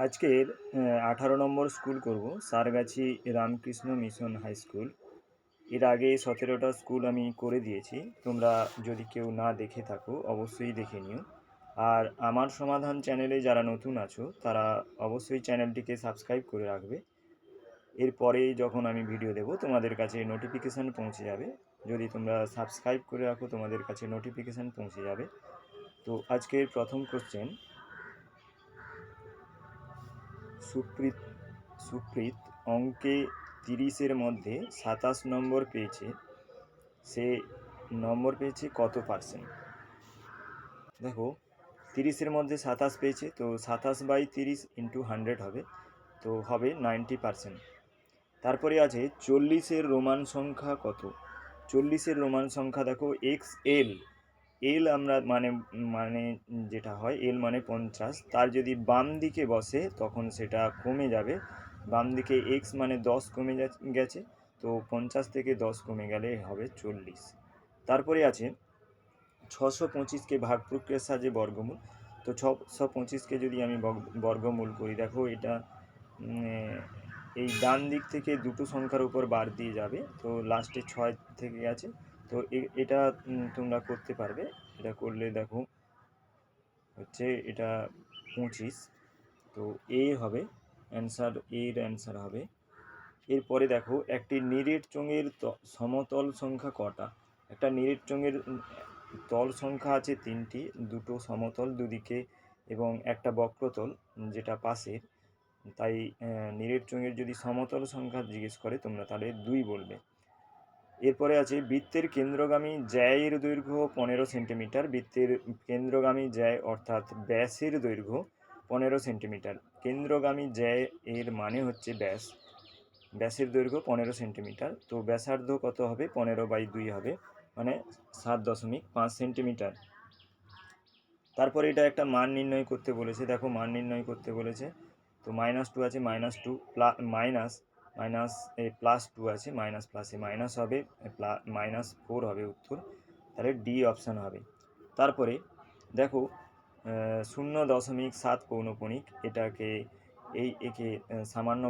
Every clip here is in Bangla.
আজকের 18 নম্বর স্কুল করব, Sargachhi Ramakrishna Mission High School. এর আগে 17টা স্কুল আমি করে দিয়েছি। তোমরা যদি কেউ না দেখে থাকো অবশ্যই দেখে নিও। আর আমার সমাধান চ্যানেলে যারা নতুন আছো তারা অবশ্যই চ্যানেলটিকে সাবস্ক্রাইব করে রাখবে। এরপরে যখন আমি ভিডিও দেব তোমাদের কাছে নোটিফিকেশান পৌঁছে যাবে। যদি তোমরা সাবস্ক্রাইব করে রাখো তোমাদের কাছে নোটিফিকেশান পৌঁছে যাবে। তো আজকের প্রথম কোশ্চেন, সুপ্রীত সুপ্রীত অঙ্কে 30-এর মধ্যে 27 নম্বর পেয়েছে। সে নম্বর পেয়েছে কত পার্সেন্ট? দেখো, 30-এর মধ্যে 27 পেয়েছে, তো 27/30 ইন্টু 100 হবে, তো হবে 90%। তারপরে আছে 40-এর রোমান সংখ্যা কত? 40-এর রোমান সংখ্যা দেখো এক্স এল। এল আমরা মানে মানে যেটা হয় এল মানে 50, তার যদি বাম দিকে বসে তখন সেটা কমে যাবে। বাম দিকে এক্স মানে 10 কমে গেছে, তো 50 থেকে 10 কমে গেলে হবে 40। তারপরে আছে 625কে ভাগ প্রক্রিয়ার সাহায্যে বর্গমূল। তো 625কে যদি আমি বর্গমূল করি, দেখো এটা এই ডান দিক থেকে দুটো সংখ্যার উপর বার দিয়ে যাবে, তো লাস্টে 6 থেকে গেছে। তো এটা তোমরা করতে পারবে। এটা করলে দেখো হচ্ছে এটা 25। তো এ হবে অ্যান্সার, এর অ্যান্সার হবে। এরপরে দেখো একটি নিরেট চোঙের সমতল সংখ্যা কটা? একটা নিরেট চোঙের তল সংখ্যা আছে 3টি, দুটো সমতল দুদিকে এবং একটা বক্রতল যেটা পাশের। তাই নিরেট চোঙের যদি সমতল সংখ্যা জিজ্ঞেস করে তোমরা তাহলে 2 বলবে। এরপরে আছে বৃত্তের কেন্দ্রগামী জ্যায়ের দৈর্ঘ্য 15 সেন্টিমিটার। বৃত্তের কেন্দ্রগামী জ্যায় অর্থাৎ ব্যাসের দৈর্ঘ্য 15 সেন্টিমিটার। কেন্দ্রগামী জ্যায় এর মানে হচ্ছে ব্যাস। ব্যাসের দৈর্ঘ্য 15 সেন্টিমিটার, তো ব্যাসার্ধ কত হবে? 15/2 হবে, মানে 7.5 সেন্টিমিটার। তারপরে এটা একটা মান নির্ণয় করতে বলেছে। দেখো মান নির্ণয় করতে বলেছে, তো -2 আছে, -2 মাইনাস মাইনাস +2 আছে, মাইনাস প্লাসে মাইনাস হবে, -4 হবে উত্তর। তাহলে ডি অপশান হবে। তারপরে দেখো 0.7 পৌনঃপুনিক, এটাকে একে সামান্য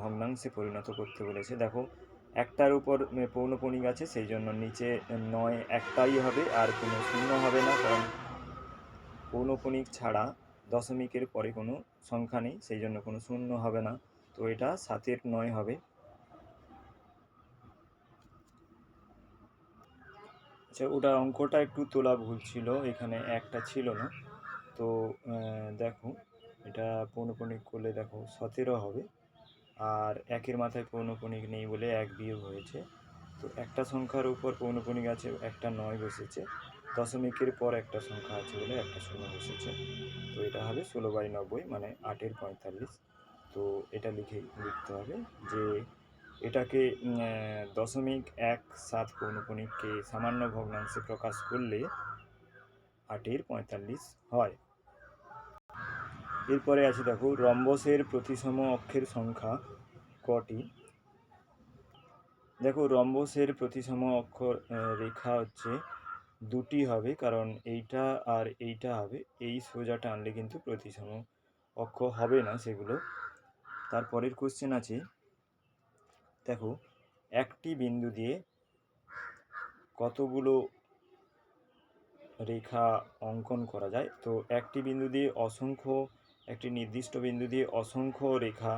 ভগ্নাংশে পরিণত করতে বলেছে। দেখো একটার উপর পৌনঃপুনিক আছে, সেই জন্য নিচে 9 একটাই হবে, আর কোনো শূন্য হবে না, কারণ পৌনঃপুনিক ছাড়া দশমিকের পরে কোনো সংখ্যা নেই, সেই জন্য কোনো শূন্য হবে না। তো এটা 7-এর 9 হবে। আচ্ছা, ওটা অঙ্কটা একটু তোলা ভুল ছিল, এখানে একটা ছিল না। তো দেখো এটা পৌনঃপুনিক করলে দেখো 17 হবে, আর একের মাথায় পৌনঃপুনিক নেই বলে 1 বিয়োগ হয়েছে। তো একটা সংখ্যার উপর পৌনঃপুনিক আছে, একটা 9 বসেছে, দশমিকের পর একটা সংখ্যা আছে বলে একটা শূন্য বসেছে। তো এটা হবে 16/90, মানে 8-এর 45। তো এটা লিখতে হবে যে এটাকে 0.17 পৌনঃপুনিককে সামান্য ভগ্নাংশে প্রকাশ করলে 8-এর 45 হয়। এরপরে আছে দেখো রম্বসের প্রতিসম অক্ষের সংখ্যা কটি? দেখো রম্বসের প্রতিসম অক্ষর রেখা হচ্ছে 2টি হবে, কারণ এইটা আর এইটা হবে, এই সোজা টানলে কিন্তু প্রতিসম অক্ষ হবে না সেগুলো। তারপরের কোশ্চেন আছে, দেখো একটি বিন্দু দিয়ে কতগুলো রেখা অঙ্কন করা যায়? তো একটি বিন্দু দিয়ে একটি নির্দিষ্ট বিন্দু দিয়ে অসংখ্য রেখা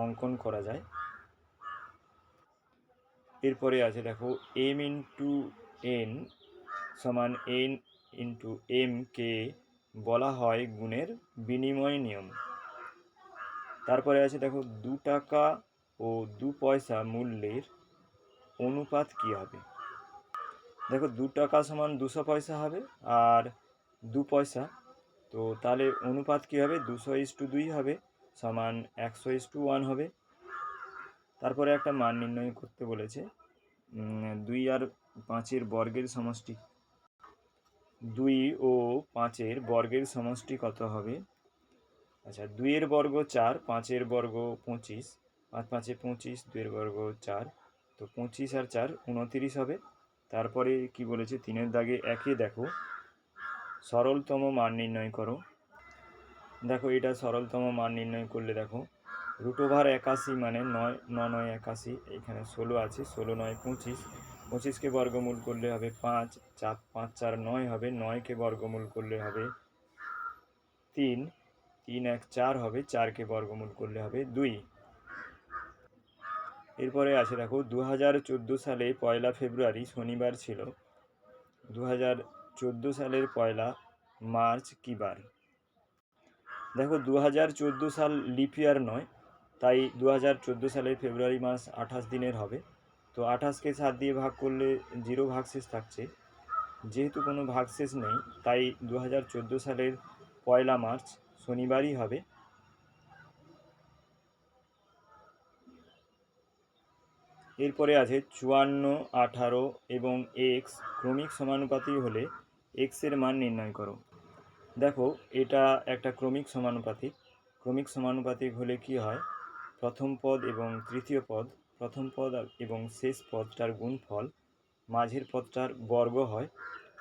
অঙ্কন করা যায়। এরপরে আছে দেখো m ইন্টু n সমান n ইন্টু m কে বলা হয় গুণের বিনিময় নিয়ম। তারপরে আছে দেখো 2 টাকা ও 2 পয়সা মূল্যের অনুপাত কী হবে? দেখো 2 টাকা সমান 200 পয়সা হবে, আর 2 পয়সা, তো তাহলে অনুপাত কী হবে? 200:2 হবে, সমান 100:1 হবে। তারপরে একটা মান নির্ণয় করতে বলেছে, 2 আর 5-এর বর্গের সমষ্টি। 2 ও 5-এর বর্গের সমষ্টি কত হবে? আচ্ছা, 2-এর বর্গ 4, 5-এর বর্গ 25, 5 5 25, 2-এর বর্গ 4, তো 25 আর 4 29 হবে। তারপরে কি বলেছে 3-এর দাগে একে দেখো সরলতম মান নির্ণয় করো। দেখো এটা সরলতম মান নির্ণয় করলে দেখো √81 মানে 9 এখানে 16 আছে, 16 9 25, 25কে বর্গমূল করলে হবে 5, 4 5 4 9 হবে, 9কে বর্গমূল করলে হবে 3, 3 1 4 হবে, 4কে বর্গমূল করলে হবে 2। এরপরে আছে দেখো 2014 সালে 1 ফেব্রুয়ারি শনিবার ছিল, 2014 সালের 1 মার্চ কী বার? দেখো 2014 সাল লিপ ইয়ার নয়, তাই 2014 সালের ফেব্রুয়ারি মাস 28 দিনের হবে। তো 28কে 7 দিয়ে ভাগ করলে 0 ভাগশেষ থাকছে, যেহেতু কোনো ভাগশেষ নেই তাই 2014 সালের 1 মার্চ শনিবারই হবে। এরপরে আছে 54, 18 এবং x ক্রমিক সমানুপাতি হলে x এর মান নির্ণয় করো। দেখো এটা একটা ক্রমিক সমানুপাতিক। ক্রমিক সমানুপাতিক হলে কি হয়, প্রথম পদ এবং তৃতীয় পদ, প্রথম পদ এবং শেষ পদটার গুণফল মাঝের পদটার বর্গ হয়।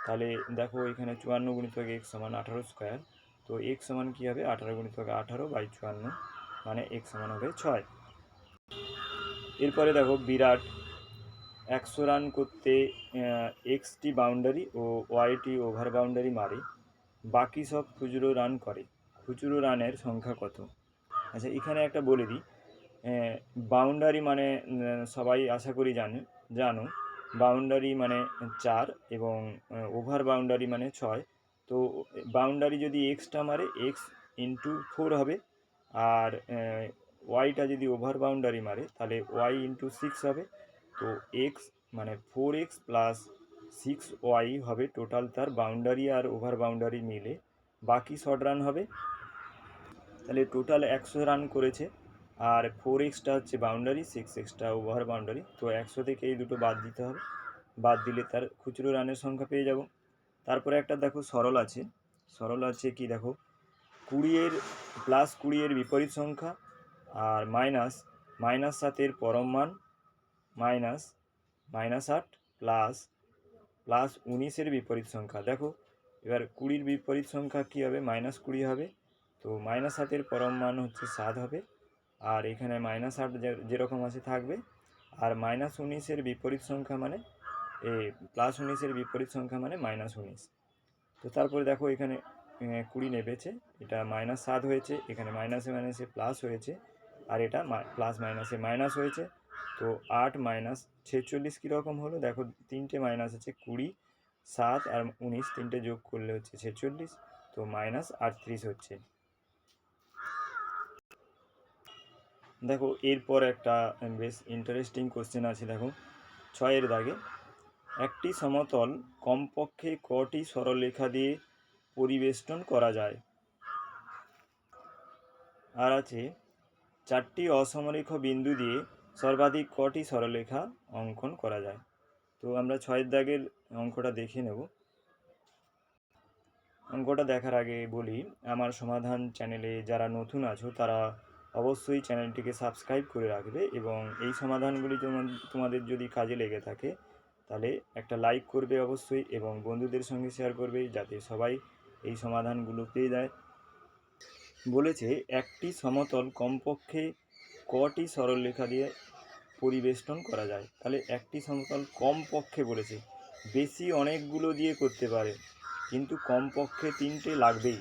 তাহলে দেখো এখানে 54 গুণিতক x সমান 18 স্কোয়ার, তো x সমান কী হবে 18 গুণিতক 18/54, মানে x সমান হবে 6। এরপরে দেখো বিরাট 100 রান করতে এক্সটি বাউন্ডারি ও ওয়াইটি ওভার বাউন্ডারি মারে, বাকি সব খুচরো রান করে, খুচরো রানের সংখ্যা কত? আচ্ছা এখানে একটা বলে দিই, বাউন্ডারি মানে সবাই আশা করি জানো বাউন্ডারি মানে 4 এবং ওভার বাউন্ডারি মানে 6। তো বাউন্ডারি যদি এক্সটা মারে x ইন্টু 4 হবে, আর ওয়াইটা যদি ওভার বাউন্ডারি মারে তাহলে y ইন্টু 6 হবে। তো x মানে 4x প্লাস 6y হবে টোটাল তার বাউন্ডারি আর ওভার বাউন্ডারি মিলে, বাকি শর্ট রান হবে। তাহলে টোটাল 100 রান করেছে, আর 4xটা হচ্ছে বাউন্ডারি, 6xটা ওভার বাউন্ডারি। তো 100 থেকে এই দুটো বাদ দিতে হবে, বাদ দিলে তার খুচরো রানের সংখ্যা পেয়ে যাব। তারপরে একটা দেখো সরল আছে, সরল আছে কি দেখো 20 প্লাস 20 বিপরীত সংখ্যা, আর -7 পরম মান, -8 প্লাস 19 বিপরীত সংখ্যা। দেখো এবার 20 বিপরীত সংখ্যা কী হবে, -20 হবে। তো -7 পরম মান হচ্ছে 7 হবে, আর এখানে -8 যেরকম আছে থাকবে, আর -19 বিপরীত সংখ্যা মানে +19 বিপরীত সংখ্যা মানে -19। তো তারপরে দেখো এখানে 20 নেবেছে, এটা -7 হয়েছে, এখানে মাইনাসে মাইনাসে প্লাস হয়েছে, আর এটা প্লাস মাইনাসে মাইনাস হয়েছে। তো 8 - 46 কীরকম হলো, দেখো তিনটে মাইনাস আছে, 20, 7 আর 19 তিনটে যোগ করলে হচ্ছে 46, তো -38 হচ্ছে। দেখো এরপর একটা বেশ ইন্টারেস্টিং কোশ্চেন আছে, দেখো 6 দাগে একটি সমতল কমপক্ষে কটি সরলরেখা দিয়ে পরিবেষ্টন করা যায়? আর আছে 4টি অসমরেখ বিন্দু দিয়ে সর্বাধিক কটি সরলরেখা অঙ্কন করা যায়? তো আমরা 6 দাগের অঙ্কটা দেখে নেব। অঙ্কটা দেখার আগে বলি, আমার সমাধান চ্যানেলে যারা নতুন আছো তারা অবশ্যই চ্যানেলটিকে সাবস্ক্রাইব করে রাখবে, এবং এই সমাধানগুলি তোমাদের যদি কাজে লেগে থাকে তাহলে একটা লাইক করবে অবশ্যই, এবং বন্ধুদের সঙ্গে শেয়ার করবে যাতে সবাই এই সমাধানগুলো পেয়ে যায়। বলেছে একটি সমতল কমপক্ষে কটি সরলরেখা দিয়ে পরিবেষ্টন করা যায়। তাহলে একটি সমতল কমপক্ষে বলেছে, বেশি অনেকগুলো দিয়ে করতে পারে, কিন্তু কমপক্ষে 3টে লাগবেই,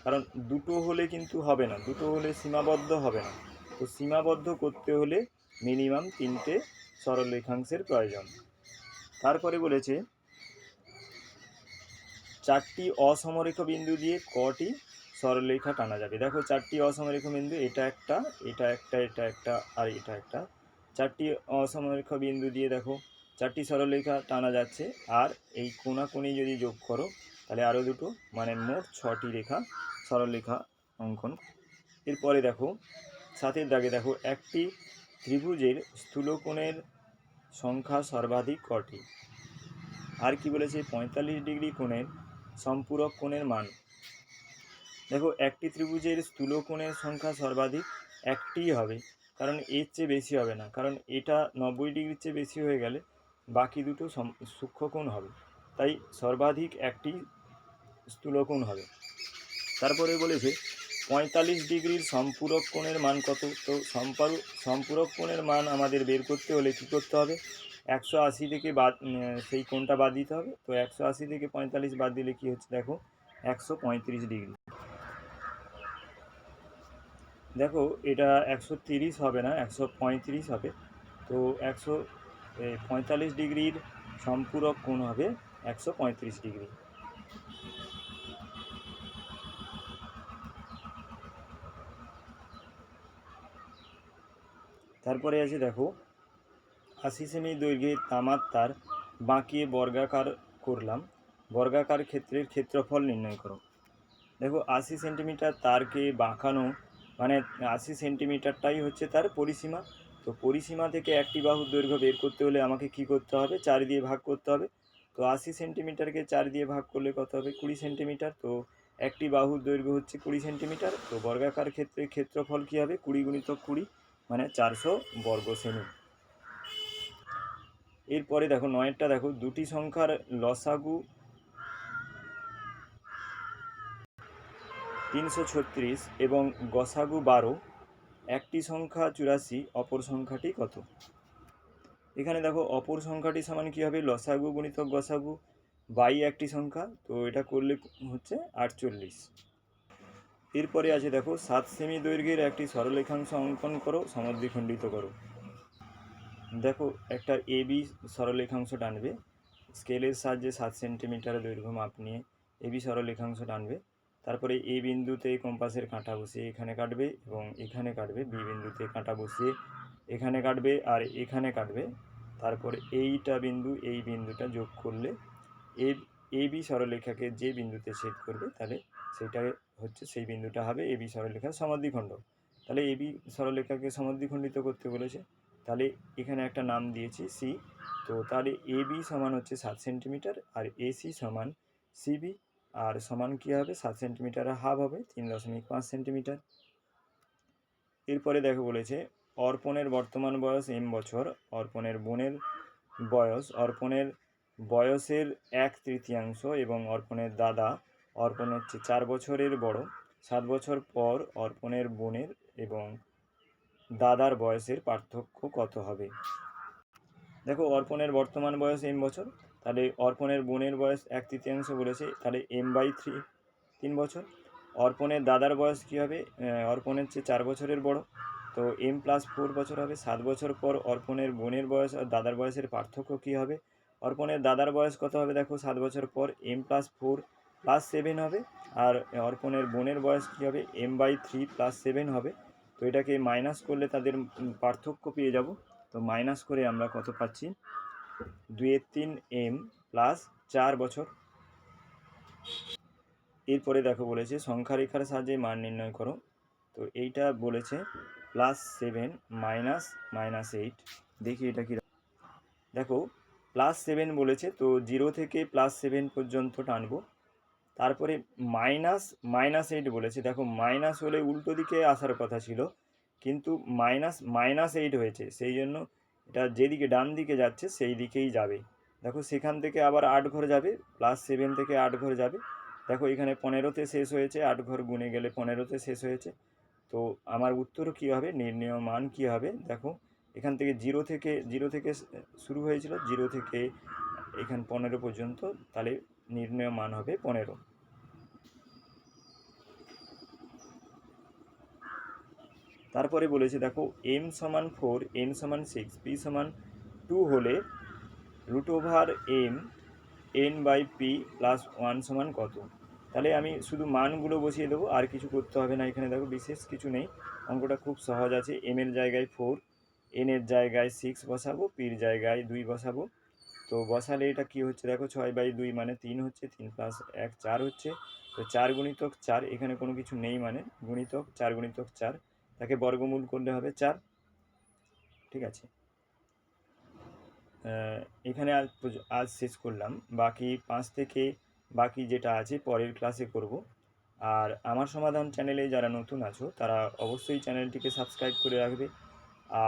কারণ দুটো হলে কিন্তু হবে না, দুটো হলে সীমাবদ্ধ হবে না। তো সীমাবদ্ধ করতে হলে মিনিমাম 3টে সরলরেখাংশের প্রয়োজন। তারপরে বলেছে 4টি অসমরেখ বিন্দু দিয়ে কটি সরলরেখা টানা যাবে? দেখো 4টি অসমরেখ বিন্দু, এটা একটা, এটা একটা, এটা একটা, আর এটা একটা। 4টি অসমরেখ বিন্দু দিয়ে দেখো 4টি সরলরেখা টানা যাচ্ছে, আর এই কোণাকোণি যদি যোগ করো তাহলে আরও দুটো, মানে মোট 6টি রেখা সরলরেখা অঙ্কন। এরপরে দেখো 7 দাগে দেখো একটি ত্রিভুজের স্থূলকোণের সংখ্যা সর্বাধিক কটি? আর কি বলেছে 45 ডিগ্রি কোণের সম্পূরক কোণের মান। দেখো একটি ত্রিভুজের স্থূলকোণের সংখ্যা সর্বাধিক একটিই হবে, কারণ এর চেয়ে বেশি হবে না, কারণ এটা 90 ডিগ্রির চেয়ে বেশি হয়ে গেলে বাকি দুটো সূক্ষ্মকোণ হবে, তাই সর্বাধিক একটি স্থূলকোণ হবে। তারপরে বলেছে 45 ডিগ্রির সম্পূরক কোণের মান কত। তো সম্পূরক কোণের মান আমাদের বের করতে হলে কী করতে হবে, 180 থেকে সেই কোণটা বাদ দিতে হবে। তো 180 থেকে 45 বাদ দিলে কী হচ্ছে দেখো, 135 ডিগ্রি। দেখো এটা 130 হবে না, 135 হবে। তো 145 ডিগ্রির সম্পূরক কোণ হবে 135 ডিগ্রি। তারপরে আছে দেখো 80 সেমি দৈর্ঘ্যের তামার তার বাঁকিয়ে বর্গাকার করলাম, বর্গাকার ক্ষেত্রের ক্ষেত্রফল নির্ণয় করো। দেখো 80 সেন্টিমিটার তারকে বাঁকানো মানে 80 সেন্টিমিটারটাই হচ্ছে তার পরিসীমা। তো পরিসীমা থেকে একটি বাহুর দৈর্ঘ্য বের করতে হলে আমাকে কি করতে হবে, 4 দিয়ে ভাগ করতে হবে। তো 80 সেন্টিমিটারকে 4 দিয়ে ভাগ করলে কত হবে, 20 সেন্টিমিটার। তো একটি বাহুর দৈর্ঘ্য হচ্ছে 20 সেন্টিমিটার। তো বর্গাকার ক্ষেত্রে ক্ষেত্রফল কী হবে, 20 গুণিতক 20 মানে 400 বর্গ সেমি। এরপরে দেখো 9টা দেখো, দুটি সংখ্যার লসাগু 336 এবং গসাগু 12, একটি সংখ্যা 84, অপর সংখ্যাটি কত। এখানে দেখো অপর সংখ্যাটি সমান কী হবে, লসাগু গুণিতক গসাগু বাই একটি সংখ্যা, তো এটা করলে হচ্ছে 48। এরপরে আছে দেখো 7 সেমি দৈর্ঘ্যের একটি সরলরেখাংশ অঙ্কন করো, সমদ্বিখণ্ডিত করো। দেখো একটা এবি সরলরেখাংশ টানবে, স্কেলের সাহায্যে 7 সেন্টিমিটার দৈর্ঘ্য মাপ নিয়ে এবি সরলরেখাংশ টানবে। তারপরে এ বিন্দুতে কম্পাসের কাঁটা বসিয়ে এখানে কাটবে এবং এখানে কাটবে, বি বিন্দুতে কাঁটা বসিয়ে এখানে কাটবে আর এখানে কাটবে। তারপর এইটা বিন্দু এই বিন্দুটা যোগ করলে এবি সরলরেখাকে যে বিন্দুতে ছেদ করবে তাহলে সেটা হচ্ছে, সেই বিন্দুটা হবে এবি সরলরেখার সমদ্বিখণ্ড। তাহলে এবি সরলরেখাকে সমদ্বিখণ্ডিত করতে বলেছে, তাহলে এখানে একটা নাম দিয়েছি সি। তো তাহলে এবি সমান হচ্ছে 7 সেন্টিমিটার আর এসি সমান সিবি, আর সমান কী হবে, 7 সেন্টিমিটার হাফ হবে 3.5 সেন্টিমিটার। এরপরে দেখো বলেছে অর্পণের বর্তমান বয়স এম বছর, অর্পণের বোনের অর্পণের বয়সের 1/3 এবং অর্পণের দাদা অর্পণের চেয়ে 4 বছরের বড়। 7 বছর পর অর্পণের বোনের এবং দাদার বয়সের পার্থক্য কত হবে। দেখো অর্পণের বর্তমান বয়স এম বছর, তাহলে অর্পণের বোনের বয়স 1/3 বলেছে, তাহলে m/3 3 বছর। অর্পণের দাদার বয়স কী হবে, অর্পণের চেয়ে 4 বছরের বড়, তো m+4 বছর হবে। 7 বছর পর অর্পণের বোনের বয়স আর দাদার বয়সের পার্থক্য কী হবে, অর্পণের দাদার বয়স কত হবে, দেখো 7 বছর পর m+4 + 7 হবে, আর অর্পণের বোনের বয়স কী হবে, m/3 + 7 হবে। তো এটাকে মাইনাস করলে তাদের পার্থক্য পেয়ে যাব। তো মাইনাস করে আমরা কত পাচ্ছি, 2/3 m + 4 বছর। এরপরে দেখো বলেছে সংখ্যা রেখার সাহায্যে মান নির্ণয় করো। তো এইটা বলেছে +7 -8, দেখি এটা কি। দেখো +7 বলেছে, তো 0 থেকে +7 পর্যন্ত টানবো। তারপরে -8 বলেছে, দেখো মাইনাস হলে উল্টো দিকে আসার কথা ছিল, কিন্তু -8 হয়েছে, সেই জন্য এটা যেদিকে ডান দিকে যাচ্ছে সেই দিকেই যাবে। দেখো সেখান থেকে আবার 8 ঘর যাবে, +7 থেকে 8 ঘর যাবে। দেখো এখানে 15তে শেষ হয়েছে, 8 ঘর গুনে গেলে 15তে শেষ হয়েছে। তো আমার উত্তর কী হবে, নির্ণেয় মান কী হবে, দেখো এখান থেকে 0 থেকে শুরু হয়েছিল, 0 থেকে এখান 15 পর্যন্ত, তাহলে নির্ণেয় মান হবে 15। তারপরে বলেছে দেখো m সমান 4, n সমান 6, p সমান 2 হলে √m n/p + 1 সমান কত। তাহলে আমি শুধু মানগুলো বসিয়ে দেবো, আর কিছু করতে হবে না। এখানে দেখো বিশেষ কিছু নেই, অঙ্কটা খুব সহজ আছে। m এর জায়গায় 4, n এর জায়গায় 6 বসাবো, p এর জায়গায় 2 বসাবো। তো বসালে এটা কি হচ্ছে দেখো, 6/2 মানে 3 হচ্ছে, 3 + 1 4 হচ্ছে। তো 4 × 4, এখানে কোনো কিছু নেই মানে গুণিতক, 4 × 4, তাকে বর্গমূল করলে হবে 4। ঠিক আছে, এখানে আজ শেষ করলাম। বাকি 5 থেকে বাকি যেটা আছে পরের ক্লাসে করব। আর আমার সমাধান চ্যানেলে যারা নতুন আছো তারা অবশ্যই চ্যানেলটিকে সাবস্ক্রাইব করে রাখবে।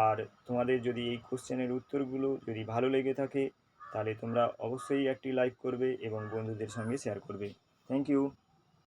আর তোমাদের যদি এই কোশ্চেনের উত্তরগুলো যদি ভালো লেগে থাকে তাহলে তোমরা অবশ্যই একটি লাইক করবে এবং বন্ধুদের সঙ্গে শেয়ার করবে। Thank you.